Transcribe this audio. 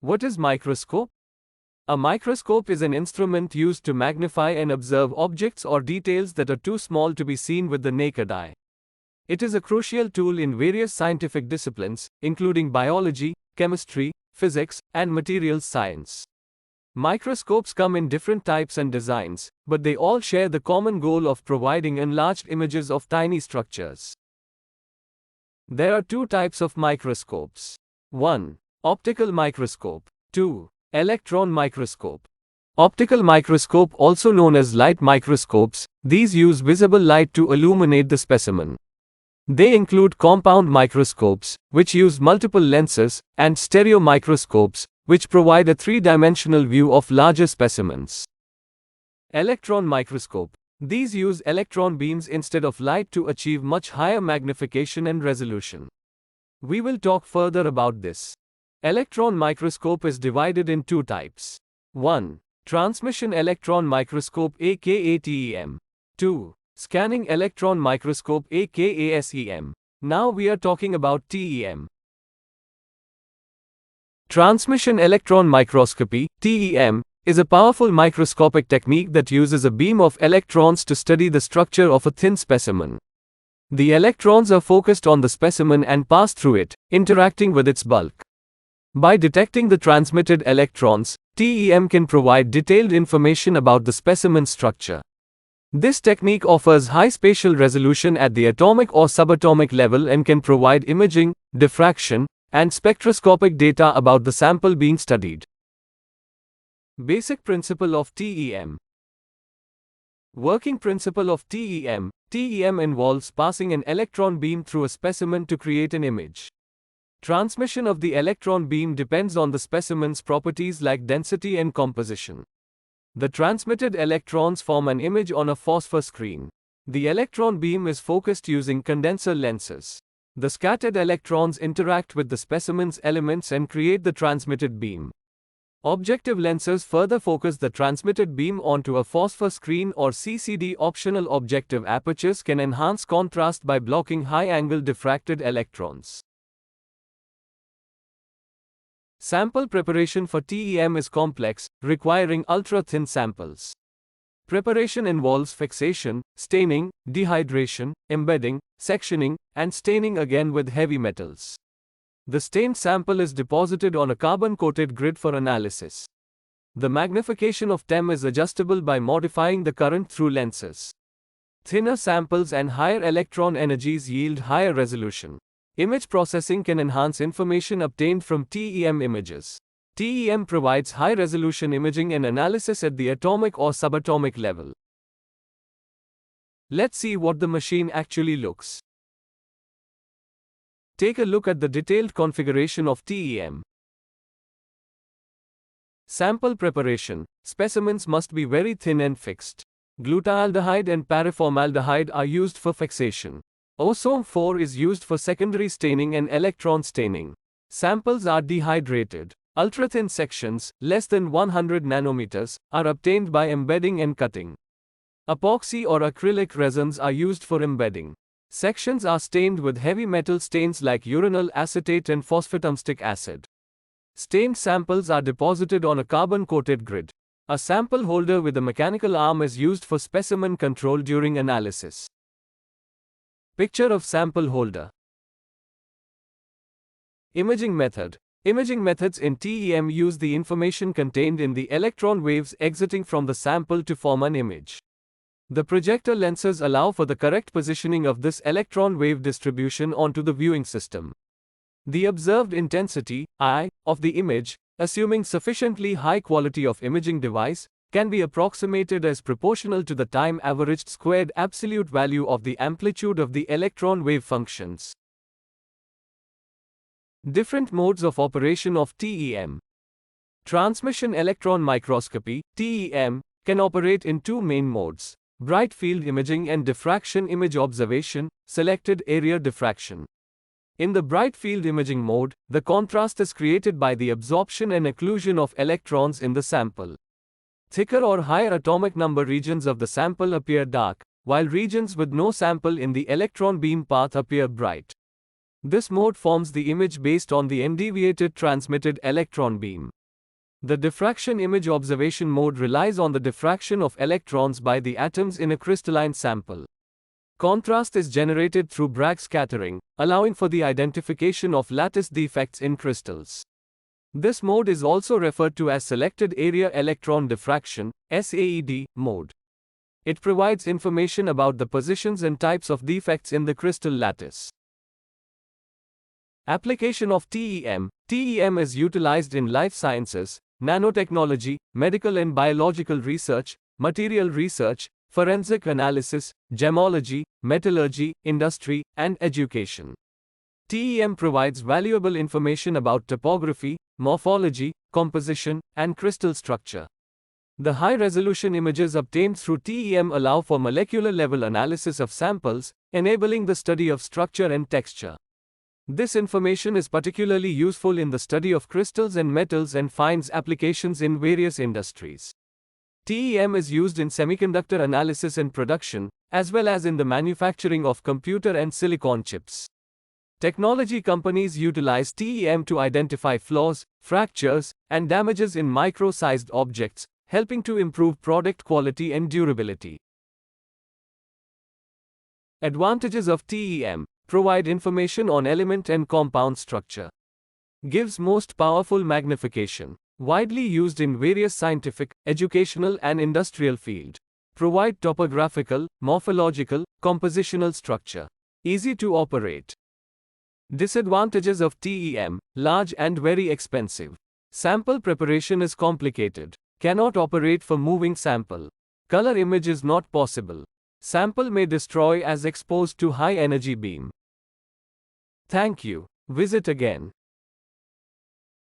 What is microscope? A microscope is an instrument used to magnify and observe objects or details that are too small to be seen with the naked eye. It is a crucial tool in various scientific disciplines, including biology, chemistry, physics, and materials science. Microscopes come in different types and designs, but they all share the common goal of providing enlarged images of tiny structures. There are two types of microscopes. 1. Optical microscope. 2. Electron microscope. Optical microscope, also known as light microscopes, these use visible light to illuminate the specimen. They include compound microscopes, which use multiple lenses, and stereo microscopes, which provide a three-dimensional view of larger specimens. Electron microscope. These use electron beams instead of light to achieve much higher magnification and resolution. We will talk further about this. Electron microscope is divided in two types. 1. Transmission electron microscope aka TEM. 2. Scanning electron microscope aka SEM. Now we are talking about TEM. Transmission electron microscopy, TEM, is a powerful microscopic technique that uses a beam of electrons to study the structure of a thin specimen. The electrons are focused on the specimen and pass through it, interacting with its bulk. By detecting the transmitted electrons, TEM can provide detailed information about the specimen's structure. This technique offers high spatial resolution at the atomic or subatomic level and can provide imaging, diffraction, and spectroscopic data about the sample being studied. Basic principle of TEM. Working principle of TEM. TEM involves passing an electron beam through a specimen to create an image. Transmission of the electron beam depends on the specimen's properties like density and composition. The transmitted electrons form an image on a phosphor screen. The electron beam is focused using condenser lenses. The scattered electrons interact with the specimen's elements and create the transmitted beam. Objective lenses further focus the transmitted beam onto a phosphor screen or CCD. Optional objective apertures can enhance contrast by blocking high-angle diffracted electrons. Sample preparation for TEM is complex, requiring ultra-thin samples. Preparation involves fixation, staining, dehydration, embedding, sectioning, and staining again with heavy metals. The stained sample is deposited on a carbon-coated grid for analysis. The magnification of TEM is adjustable by modifying the current through lenses. Thinner samples and higher electron energies yield higher resolution. Image processing can enhance information obtained from TEM images. TEM provides high-resolution imaging and analysis at the atomic or subatomic level. Let's see what the machine actually looks. Take a look at the detailed configuration of TEM. Sample preparation. Specimens must be very thin and fixed. Glutaldehyde and paraformaldehyde are used for fixation. Ozone 4 is used for secondary staining and electron staining. Samples are dehydrated. Ultra-thin sections, less than 100 nanometers, are obtained by embedding and cutting. Epoxy or acrylic resins are used for embedding. Sections are stained with heavy metal stains like uranyl acetate and phosphatungstic acid. Stained samples are deposited on a carbon-coated grid. A sample holder with a mechanical arm is used for specimen control during analysis. Picture of sample holder. Imaging method. Imaging methods in TEM use the information contained in the electron waves exiting from the sample to form an image. The projector lenses allow for the correct positioning of this electron wave distribution onto the viewing system. The observed intensity, I, of the image, assuming sufficiently high quality of imaging device, can be approximated as proportional to the time averaged squared absolute value of the amplitude of the electron wave functions. Different modes of operation of TEM. Transmission electron microscopy, TEM, can operate in two main modes: bright field imaging and diffraction image observation, selected area diffraction. In the bright field imaging mode, the contrast is created by the absorption and occlusion of electrons in the sample. Thicker or higher atomic number regions of the sample appear dark, while regions with no sample in the electron beam path appear bright. This mode forms the image based on the undeviated transmitted electron beam. The diffraction image observation mode relies on the diffraction of electrons by the atoms in a crystalline sample. Contrast is generated through Bragg scattering, allowing for the identification of lattice defects in crystals. This mode is also referred to as Selected Area Electron Diffraction (SAED) mode. It provides information about the positions and types of defects in the crystal lattice. Application of TEM. TEM is utilized in life sciences, nanotechnology, medical and biological research, material research, forensic analysis, gemology, metallurgy, industry, and education. TEM provides valuable information about topography, morphology, composition, and crystal structure. The high-resolution images obtained through TEM allow for molecular-level analysis of samples, enabling the study of structure and texture. This information is particularly useful in the study of crystals and metals and finds applications in various industries. TEM is used in semiconductor analysis and production, as well as in the manufacturing of computer and silicon chips. Technology companies utilize TEM to identify flaws, fractures, and damages in micro-sized objects, helping to improve product quality and durability. Advantages of TEM: provide information on element and compound structure. Gives most powerful magnification. Widely used in various scientific, educational and industrial fields. Provide topographical, morphological, compositional structure. Easy to operate. Disadvantages of TEM: large and very expensive. Sample preparation is complicated. Cannot operate for moving sample. Color image is not possible. Sample may destroy as exposed to high energy beam. Thank you. Visit again.